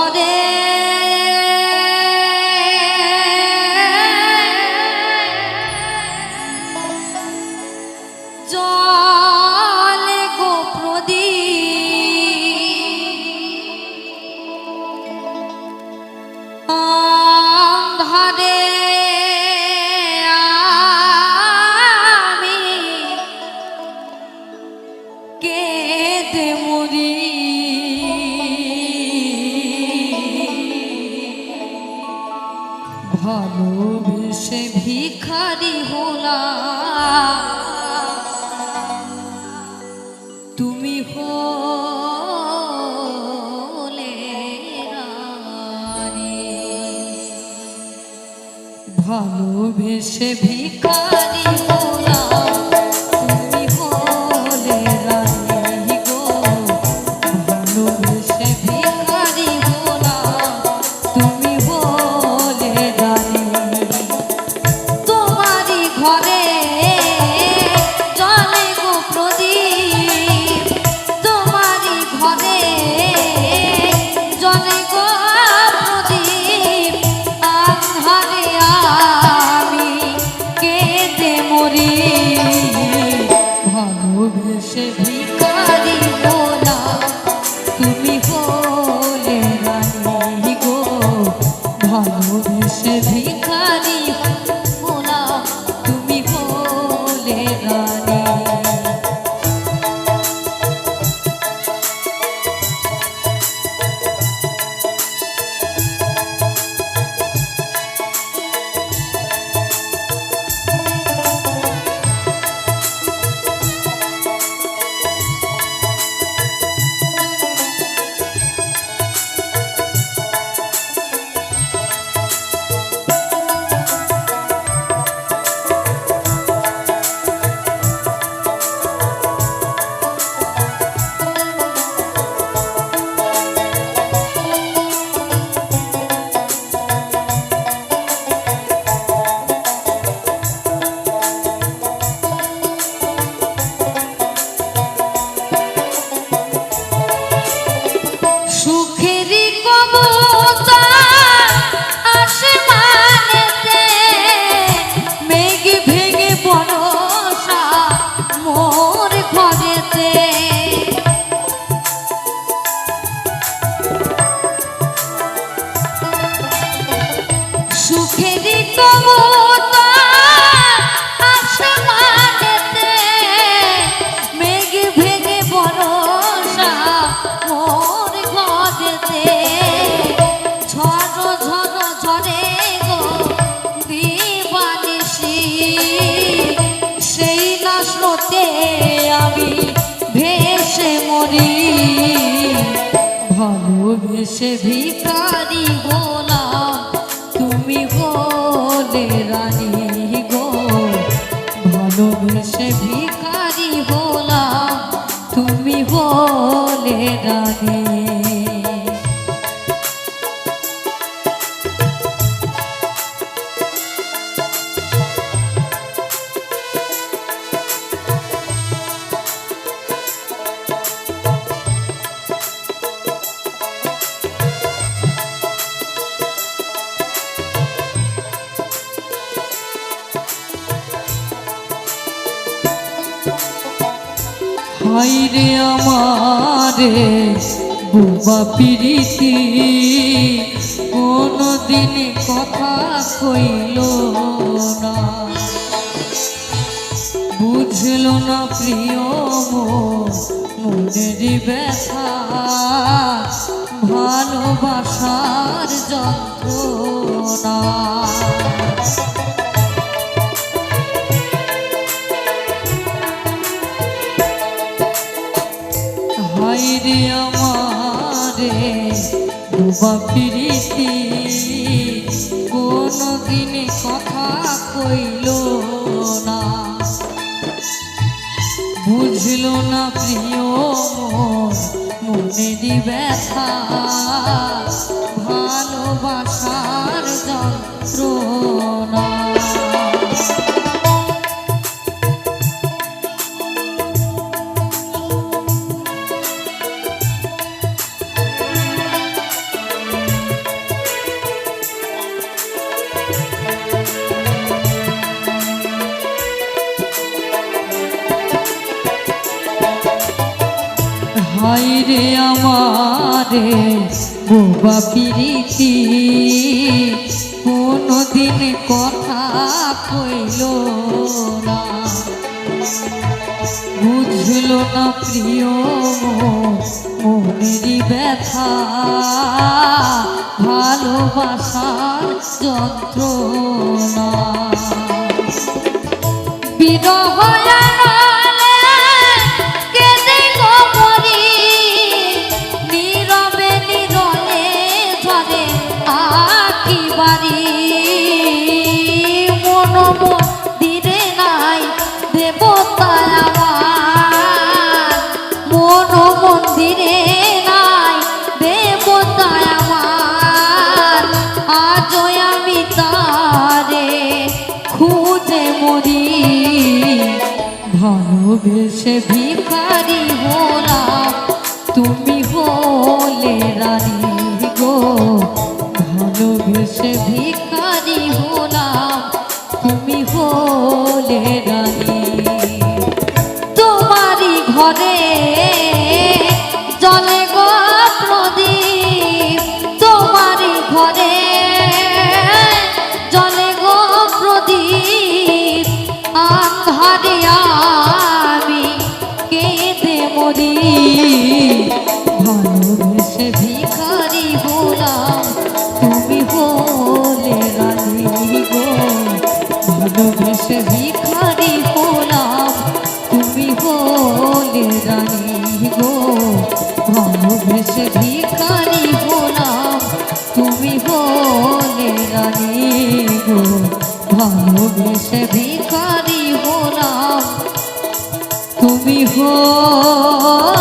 ঘরে জলে গো প্রদীপ অন্ধারে আমি কেঁদে মরি ভালোবেসে ভিখারি হলাম তুমি হলে রানী ভালোবেসে ভিখারি হলাম তুমি হলে রানী গো ভালোবেসে ভিখারি হলাম তুমি হলে রানী তোমারই ঘরে জলে গো প্রদীপ তোমারই ঘরে জলে গো প্রদীপ আন্ধারে আমি কেঁদে মরি ভালোবেসে ভিখারি হলাম তুমি হলে রানী গো ভালোবেসে ভিখারি হলাম তুমি হলে রানী সুখেরই কবুতর আসমানেতে মেঘ ভেঙে বর্ষা মোর ঘরেতে ঝড় ঝড় ঝরে গো দিবানিশি সেই লাশতে আমি ভেসে মরি ভালোবেসে ভিখারি হলাম তুমি হলে রানী গো ভালোবেসে ভিখারি হলাম তুমি হলে রানী হাইরে আমারে বুবা পিরিতি কোনদিন কথা কইল না বুঝল না প্রিয় মনের ব্যথা ভালোবাসার যন্ত্রণা হাইরে আমারে বুবা পিরিতি কোনদিন কথা কইল না বুঝল না প্রিয় মনের ব্যথা ভালোবাসার যন্ত্রণা হায়রে আমারে বোবা প্রীতি কোনদিন কথা কইল না, বুঝলো না প্রিয় মনেরই ব্যথা, ভালোবাসার যন্ত্রণা। বিরহ মন্দিরে নাই দেবতা আমার, মন মন্দিরে নাই দেবতা আমার, আজও আমি তারে খুঁজে মরি, ভালোবেসে ভিখারি হলাম তুমি হলে রানী গো, ভালোবেসে ভিখারি হলাম তুমি হলে রানী। তোমারই ঘরে জলে গো প্রদীপ, তোমারই ঘরে জলে গো প্রদীপ, আন্ধারে আমি কেঁদে মরি, ভালোবেসে ভিখারি হলাম তুমি হলে রানী গো, ভালোবেসে ভিখারি হলাম তুমি হলে রানী গো, ভালোবেসে ভিখারি হলাম তুমি হলে রানী গো, ভালোবেসে ভিখারি হলাম তুমি হলে